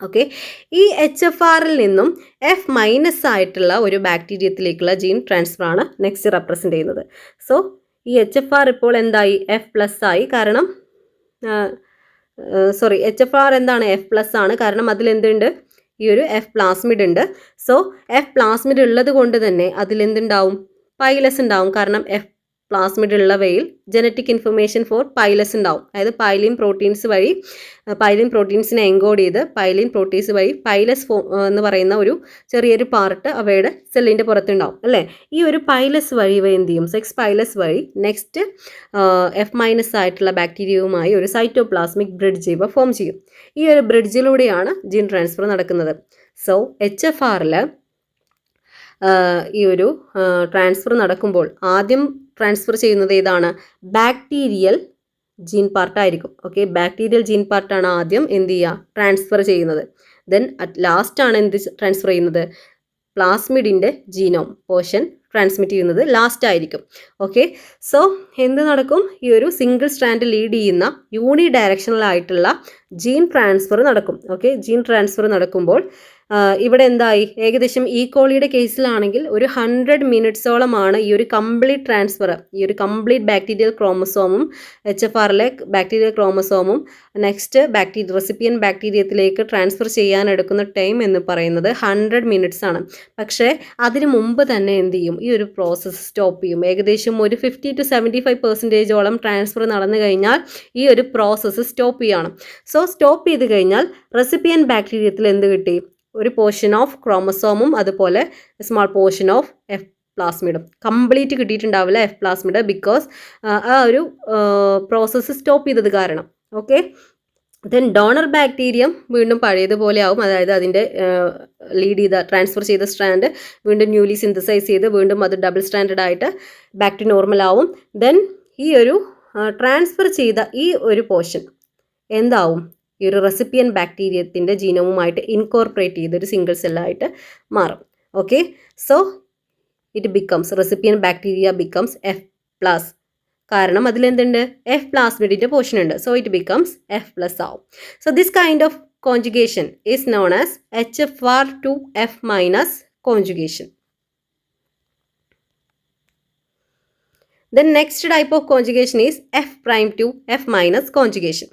ഓക്കെ. ഈ HFRൽ നിന്നും എഫ് മൈനസ് ആയിട്ടുള്ള ഒരു ബാക്ടീരിയത്തിലേക്കുള്ള ജീൻ ട്രാൻസ്ഫർ ആണ് നെക്സ്റ്റ് റെപ്രസെൻ്റ് ചെയ്യുന്നത്. സോ ഈ HFR ഇപ്പോൾ എന്തായി? എഫ് പ്ലസ് ആയി. കാരണം HFR എന്താണ്? എഫ് പ്ലസ് ആണ്. കാരണം അതിലെന്തുണ്ട്? ഈ ഒരു എഫ് പ്ലാസ്മിഡ് ഉണ്ട്. സോ എഫ് പ്ലാസ്മിഡ് ഉള്ളത് കൊണ്ട് തന്നെ അതിലെന്തുണ്ടാവും? പൈലസ് ഉണ്ടാവും. കാരണം എഫ് പ്ലാസ്മിഡ് ഉള്ളവയിൽ ജനറ്റിക് ഇൻഫർമേഷൻ ഫോർ പൈലസ് ഉണ്ടാവും. അതായത് പൈലിൻ പ്രോട്ടീൻസ് വഴി പൈലിൻ പ്രോട്ടീൻസിനെ എൻകോഡ് ചെയ്ത് പൈലിൻ പ്രോട്ടീൻസ് വഴി പൈലസ് എന്ന് പറയുന്ന ഒരു ചെറിയൊരു പാർട്ട് അവയുടെ സെല്ലിൻ്റെ പുറത്തുണ്ടാവും അല്ലേ. ഈ ഒരു പൈലസ് വഴി ഇവ എന്ത് ചെയ്യും? സെക്സ് പൈലസ് വഴി നെക്സ്റ്റ് എഫ് മൈനസ് ആയിട്ടുള്ള ബാക്ടീരിയയുമായി ഒരു സൈറ്റോപ്ലാസ്മിക് ബ്രിഡ്ജ് ഇവ ഫോം ചെയ്യും. ഈ ഒരു ബ്രിഡ്ജിലൂടെയാണ് ജീൻ ട്രാൻസ്ഫർ നടക്കുന്നത്. സോ HFRൽ ഈ ഒരു ട്രാൻസ്ഫർ നടക്കുമ്പോൾ ആദ്യം ട്രാൻസ്ഫർ ചെയ്യുന്നത് ഏതാണ്? ബാക്ടീരിയൽ ജീൻ പാർട്ടായിരിക്കും. ഓക്കെ. ബാക്ടീരിയൽ ജീൻ പാർട്ടാണ് ആദ്യം എന്ത് ചെയ്യുക? ട്രാൻസ്ഫർ ചെയ്യുന്നത്. ദെൻ അറ്റ് ലാസ്റ്റ് ആണ് എന്ത് ട്രാൻസ്ഫർ ചെയ്യുന്നത്? പ്ലാസ്മിഡിൻ്റെ ജീനോം പോർഷൻ ട്രാൻസ്മിറ്റ് ചെയ്യുന്നത് ലാസ്റ്റ് ആയിരിക്കും. ഓക്കെ, സോ എന്ത് നടക്കും? ഈ ഒരു സിംഗിൾ സ്ട്രാൻഡ് ലീഡ് ചെയ്യുന്ന യൂണി ഡയറക്ഷണൽ ആയിട്ടുള്ള ജീൻ ട്രാൻസ്ഫർ നടക്കും. ഓക്കെ, ജീൻ ട്രാൻസ്ഫർ നടക്കുമ്പോൾ ഇവിടെ എന്തായി? ഏകദേശം ഈ കോളിയുടെ കേസിലാണെങ്കിൽ ഒരു 100 മിനിറ്റ്സോളമാണ് ഈ ഒരു കംപ്ലീറ്റ് ട്രാൻസ്ഫർ, ഈ ഒരു കംപ്ലീറ്റ് ബാക്ടീരിയൽ ക്രോമസോമും HFRലെ ബാക്ടീരിയൽ ക്രോമസോമും നെക്സ്റ്റ് റെസിപ്പിയൻ ബാക്ടീരിയത്തിലേക്ക് ട്രാൻസ്ഫർ ചെയ്യാൻ എടുക്കുന്ന ടൈം എന്ന് പറയുന്നത് 100 മിനിറ്റ്സ് ആണ്. പക്ഷേ അതിന് മുമ്പ് തന്നെ എന്ത് ചെയ്യും? ഈ ഒരു പ്രോസസ്സ് സ്റ്റോപ്പ് ചെയ്യും. ഏകദേശം ഒരു 50 to 75% ട്രാൻസ്ഫർ നടന്നു കഴിഞ്ഞാൽ ഈ ഒരു പ്രോസസ്സ് സ്റ്റോപ്പ് ചെയ്യണം. സോ സ്റ്റോപ്പ് ചെയ്ത് കഴിഞ്ഞാൽ റെസിപ്പിയൻ ബാക്ടീരിയത്തിൽ എന്ത് കിട്ടി? ഒരു പോർഷൻ ഓഫ് ക്രോമസോമും അതുപോലെ സ്മോൾ പോർഷൻ ഓഫ് എഫ് പ്ലാസ്മിഡും. കംപ്ലീറ്റ് കിട്ടിയിട്ടുണ്ടാവില്ല എഫ് പ്ലാസ്മിഡ്, ബിക്കോസ് ആ ഒരു പ്രോസസ്സ് സ്റ്റോപ്പ് ചെയ്തത് കാരണം. ഓക്കെ, ദെൻ ഡോണർ ബാക്ടീരിയം വീണ്ടും പഴയതുപോലെ ആവും. അതായത് അതിൻ്റെ ലീഡ് ചെയ്ത ട്രാൻസ്ഫർ ചെയ്ത സ്ട്രാൻഡ് വീണ്ടും ന്യൂലി സിന്തസൈസ് ചെയ്ത് വീണ്ടും അത് ഡബിൾ സ്റ്റാൻഡേർഡ് ആയിട്ട് ബാക്ക് ടു നോർമൽ ആവും. ദെൻ ഈ ഒരു ട്രാൻസ്ഫർ ചെയ്ത ഈ ഒരു പോർഷൻ എന്താവും? ഈ ഒരു റെസിപ്പിയൻ ബാക്ടീരിയത്തിൻ്റെ ജീനോമുമായിട്ട് ഇൻകോർപ്പറേറ്റ് ചെയ്തൊരു സിംഗിൾ സെല്ലായിട്ട് മാറും. Okay, so it becomes recipient bacteria becomes F plus. കാരണം അതിലെന്തുണ്ട്? എഫ് പ്ലാസ്മിഡിൻ്റെ പോർഷൻ ഉണ്ട്. So it becomes F plus ആവും. So this kind of conjugation is known as HFR to F minus conjugation. The next type of conjugation is F prime to F minus conjugation.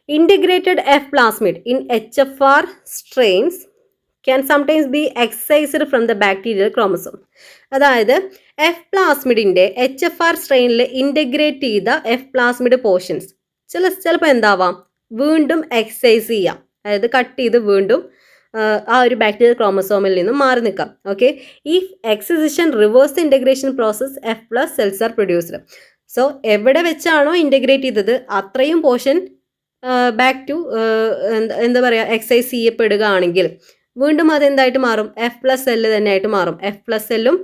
Integrated F plasmid in HFR strains can sometimes be excised from the bacterial chromosome. അതായത് F പ്ലാസ്മിഡിൻ്റെ HFR സ്ട്രെയിനിൽ integrate ചെയ്ത F plasmid portions ചിലപ്പോൾ എന്താവാം? വീണ്ടും excise ചെയ്യാം. അതായത് cut ചെയ്ത് വീണ്ടും ആ ഒരു ബാക്ടീരിയൽ ക്രോമസോമിൽ നിന്നും മാറി നിൽക്കാം. ഓക്കെ, ഈ excision reverse integration process F plus cells are produced. So എവിടെ വെച്ചാണോ ഇൻ്റഗ്രേറ്റ് ചെയ്തത് അത്രയും പോർഷൻ ബാക്ക് ടു എന്താ പറയുക എക്സൈസ് ചെയ്യപ്പെടുകയാണെങ്കിൽ വീണ്ടും അതെന്തായിട്ട് മാറും? എഫ് പ്ലസ് സെല്ല് തന്നെ ആയിട്ട് മാറും. എഫ് പ്ലസ് സെല്ലും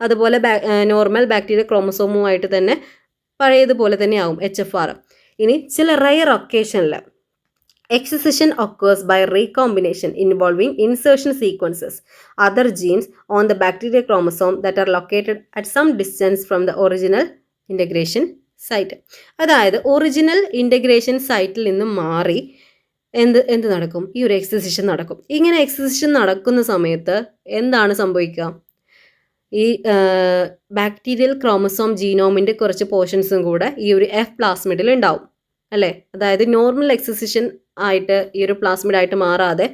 അതുപോലെ നോർമൽ ബാക്ടീരിയൽ ക്രോമസോമുമായിട്ട് തന്നെ പഴയതുപോലെ തന്നെ ആവും HFR. ഇനി ചില rare ഒക്കേഷനിൽ excision occurs by recombination involving insertion sequences, other genes on the bacterial chromosome that are located at some distance from the original integration site. അതായത് ഒറിജിനൽ ഇൻ്റഗ്രേഷൻ സൈറ്റിൽ നിന്ന് മാറി എന്ത് നടക്കും? ഈ ഒരു എക്സിസിഷൻ നടക്കും. ഇങ്ങനെ എക്സിസിഷൻ നടക്കുന്ന സമയത്ത് എന്താണ് സംഭവിക്കുക? ഈ ബാക്ടീരിയൽ ക്രോമസോം ജീനോമിൻ്റെ കുറച്ച് പോർഷൻസും കൂടെ ഈ ഒരു എഫ് പ്ലാസ്മിഡിൽ ഉണ്ടാവും അല്ലേ? അതായത് നോർമൽ എക്സിസിഷൻ ആയിട്ട് ഈ ഒരു പ്ലാസ്മിഡായിട്ട് മാറാതെ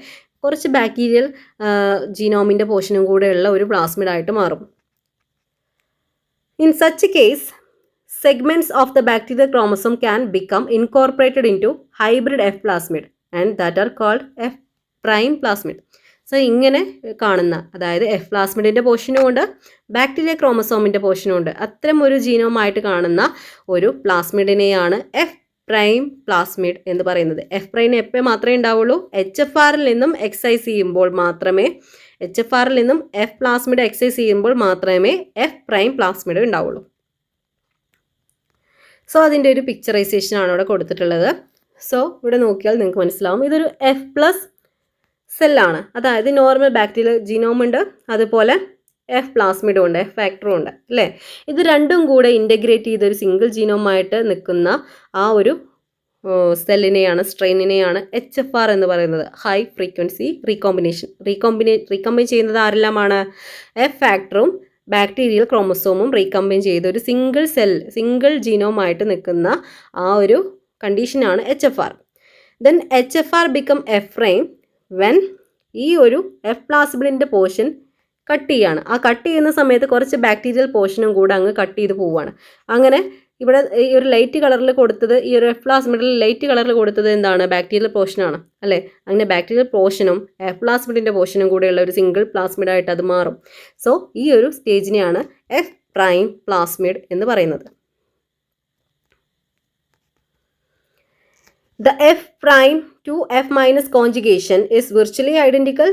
കുറച്ച് ബാക്ടീരിയൽ ജീനോമിൻ്റെ പോർഷനും കൂടെയുള്ള ഒരു പ്ലാസ്മിഡായിട്ട് മാറും. In such case segments of the bacterial chromosome can become incorporated into hybrid F plasmid and that are called F prime plasmid. So ഇങ്ങനെ കാണുന്ന അതായത് എഫ് പ്ലാസ്മിഡിൻ്റെ പോർഷനും ഉണ്ട് ബാക്ടീരിയ ക്രോമസോമിൻ്റെ പോർഷനും ഉണ്ട് അത്തരം ഒരു ജീനോമായിട്ട് കാണുന്ന ഒരു പ്ലാസ്മിഡിനെയാണ് എഫ് പ്രൈം പ്ലാസ്മിഡ് എന്ന് പറയുന്നത്. എഫ് പ്രൈം എപ്പോൾ മാത്രമേ ഉണ്ടാവുള്ളൂ? HFRൽ നിന്നും എക്സൈസ് ചെയ്യുമ്പോൾ മാത്രമേ HFRൽ നിന്നും എഫ് പ്ലാസ്മിഡ് എക്സൈസ് ചെയ്യുമ്പോൾ മാത്രമേ എഫ് പ്രൈം പ്ലാസ്മിഡ് ഉണ്ടാവുള്ളൂ. സോ അതിൻ്റെ ഒരു പിക്ചറൈസേഷൻ ആണ് ഇവിടെ കൊടുത്തിട്ടുള്ളത്. സോ ഇവിടെ നോക്കിയാൽ നിങ്ങൾക്ക് മനസ്സിലാവും ഇതൊരു എഫ് പ്ലസ് സെല്ലാണ്. അതായത് നോർമൽ ബാക്ടീരിയൽ ജീനോം ഉണ്ട് അതുപോലെ എഫ് പ്ലാസ്മിഡും ഉണ്ട് എഫ് ഫാക്ടറും ഉണ്ട് അല്ലേ? ഇത് രണ്ടും കൂടെ ഇൻ്റഗ്രേറ്റ് ചെയ്തൊരു സിംഗിൾ ജീനോമായിട്ട് നിൽക്കുന്ന ആ ഒരു സ്ട്രെയിനിനെയാണ് HFR എന്ന് പറയുന്നത്. High frequency recombination. റീകോമ്പൈൻ ചെയ്യുന്നത് ആരെല്ലാമാണ്? എഫ് ഫാക്ടറും ബാക്ടീരിയൽ ക്രോമസോമും റീകമ്പൈൻ ചെയ്ത് ഒരു സിംഗിൾ ജീനോമായിട്ട് നിൽക്കുന്ന ആ ഒരു കണ്ടീഷനാണ് HFR. Then HFR become F prime when ഈ ഒരു എഫ് പ്ലാസ്മിഡിൻ്റെ പോർഷൻ കട്ട് ചെയ്യാണ്. ആ കട്ട് ചെയ്യുന്ന സമയത്ത് കുറച്ച് ബാക്ടീരിയൽ പോർഷനും കൂടെ അങ്ങ് കട്ട് ചെയ്ത് പോവുകയാണ്. അങ്ങനെ ഇവിടെ ഈ ഒരു ലൈറ്റ് കളറിൽ കൊടുത്തത് ഈ ഒരു എഫ് പ്ലാസ്മിഡിൽ ലൈറ്റ് കളറിൽ കൊടുത്തത് എന്താണ്? ബാക്ടീരിയൽ പോർഷനാണ് അല്ലേ? അങ്ങനെ ബാക്ടീരിയൽ പോർഷനും എഫ് പ്ലാസ്മിഡിൻ്റെ പോർഷനും കൂടെയുള്ള ഒരു സിംഗിൾ പ്ലാസ്മിഡായിട്ട് അത് മാറും. സോ ഈ ഒരു സ്റ്റേജിനെയാണ് എഫ് പ്രൈം പ്ലാസ്മിഡ് എന്ന് പറയുന്നത്. The F prime to F minus conjugation is virtually identical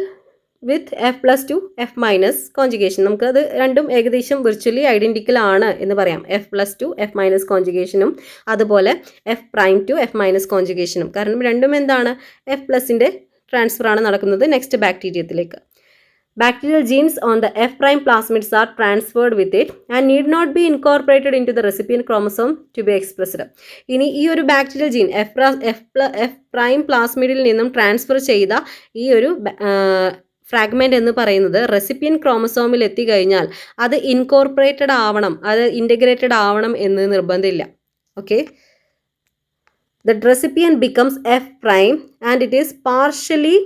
with F plus to F minus conjugation. നമുക്കത് രണ്ടും ഏകദേശം വിർച്വലി ഐഡൻറ്റിക്കൽ ആണ് എന്ന് പറയാം. F plus to F minus കോൺജുഗേഷനും അതുപോലെ F prime to F minus കോൺജുഗേഷനും. കാരണം രണ്ടും എന്താണ്? എഫ് പ്ലസിൻ്റെ ട്രാൻസ്ഫർ ആണ് നടക്കുന്നത് നെക്സ്റ്റ് ബാക്ടീരിയത്തിലേക്ക്. Bacterial genes on the F prime plasmids are transferred with it and need not be incorporated into the recipient chromosome to be expressed. ഇനി ഈ ഒരു ബാക്ടീരിയൽ ജീൻ എഫ് പ്രൈം പ്ലാസ്മിഡിൽ നിന്നും ട്രാൻസ്ഫർ ചെയ്ത ഈ ഒരു ഫ്രാഗ്മെന്റ് എന്ന് പറയുന്നത് റെസിപ്പിയൻ ക്രോമസോമിൽ എത്തിക്കഴിഞ്ഞാൽ അത് ഇൻകോർപ്പറേറ്റഡ് ആവണം, അത് ഇൻറ്റഗ്രേറ്റഡ് ആവണം എന്ന് നിർബന്ധമില്ല. Okay, the recipient becomes F prime and it is partially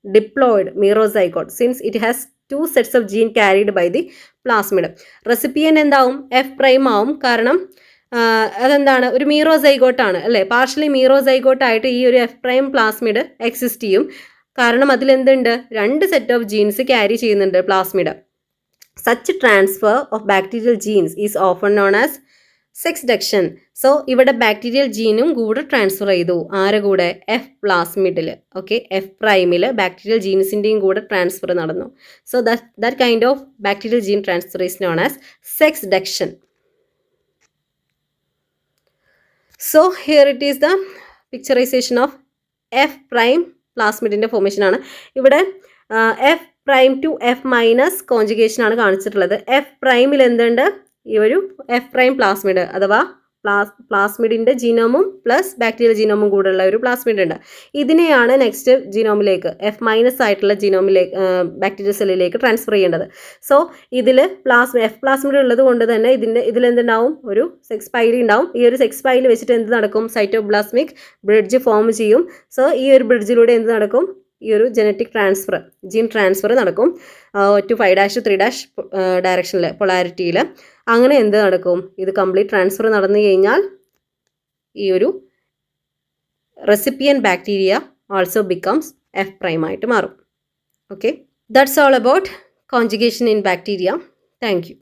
diploid merozygote since it has two sets of gene carried by the plasmid. Recipient എന്താവും? എഫ് പ്രൈം ആവും. കാരണം അതെന്താണ്? ഒരു മീറോസൈഗോട്ടാണ് അല്ലേ? പാർഷ്യലി മീറോസൈഗോട്ടായിട്ട് ഈ ഒരു എഫ് പ്രൈം പ്ലാസ്മിഡ് എക്സിസ്റ്റ് ചെയ്യും. കാരണം അതിലെന്തുണ്ട്? 2 സെറ്റ് ഓഫ് ജീൻസ് ക്യാരി ചെയ്യുന്നുണ്ട് plasmid. Such transfer of bacterial genes is often known as sexduction. So ഇവിടെ ബാക്ടീരിയൽ ജീനും കൂടെ ട്രാൻസ്ഫർ ചെയ്തു. ആരെ കൂടെ? എഫ് പ്ലാസ്മിഡിൽ. ഓക്കെ, എഫ് പ്രൈമിൽ ബാക്ടീരിയൽ ജീൻസിൻ്റെയും കൂടെ ട്രാൻസ്ഫർ നടന്നു. So that kind of bacterial gene transfer is known as sexduction. So here it is the picturization of F prime പ്ലാസ്മിഡിൻ്റെ ഫോർമേഷനാണ്. ഇവിടെ F prime to F minus കോൺജുഗേഷനാണ് കാണിച്ചിട്ടുള്ളത്. എഫ് പ്രൈമിൽ എന്തുണ്ട്? ഈ ഒരു എഫ് പ്രൈം പ്ലാസ്മിഡ് അഥവാ പ്ലാസ്മിഡിൻ്റെ ജീനോമും പ്ലസ് ബാക്ടീരിയൽ ജീനോമും കൂടെയുള്ള ഒരു പ്ലാസ്മിഡ് ഉണ്ട്. ഇതിനെയാണ് നെക്സ്റ്റ് ജീനോമിലേക്ക് എഫ് മൈനസ് ആയിട്ടുള്ള ജീനോമിലേക്ക് ബാക്ടീരിയൽ സെല്ലിലേക്ക് ട്രാൻസ്ഫർ ചെയ്യേണ്ടത്. സോ ഇതിൽ എഫ് പ്ലാസ്മിഡ് ഉള്ളത് കൊണ്ട് തന്നെ ഇതിലെന്തുണ്ടാവും? ഒരു സെക്സ് പൈലി ഉണ്ടാവും. ഈ ഒരു സെക്സ് പൈലി വെച്ചിട്ട് എന്ത് നടക്കും? സൈറ്റോപ്ലാസ്മിക് ബ്രിഡ്ജ് ഫോം ചെയ്യും. സോ ഈ ഒരു ബ്രിഡ്ജിലൂടെ എന്ത് നടക്കും? ഈ ഒരു ജനറ്റിക് ട്രാൻസ്ഫർ, ജീൻ ട്രാൻസ്ഫർ നടക്കും ടു 5' to 3' ഡയറക്ഷനിൽ, പൊളാരിറ്റിയിൽ. അങ്ങനെ എന്ത് നടക്കും? ഇത് കംപ്ലീറ്റ് ട്രാൻസ്ഫർ നടന്നു കഴിഞ്ഞാൽ ഈ ഒരു recipient bacteria also becomes F prime ആയിട്ട് മാറും. Okay, that's all about conjugation in bacteria. Thank you.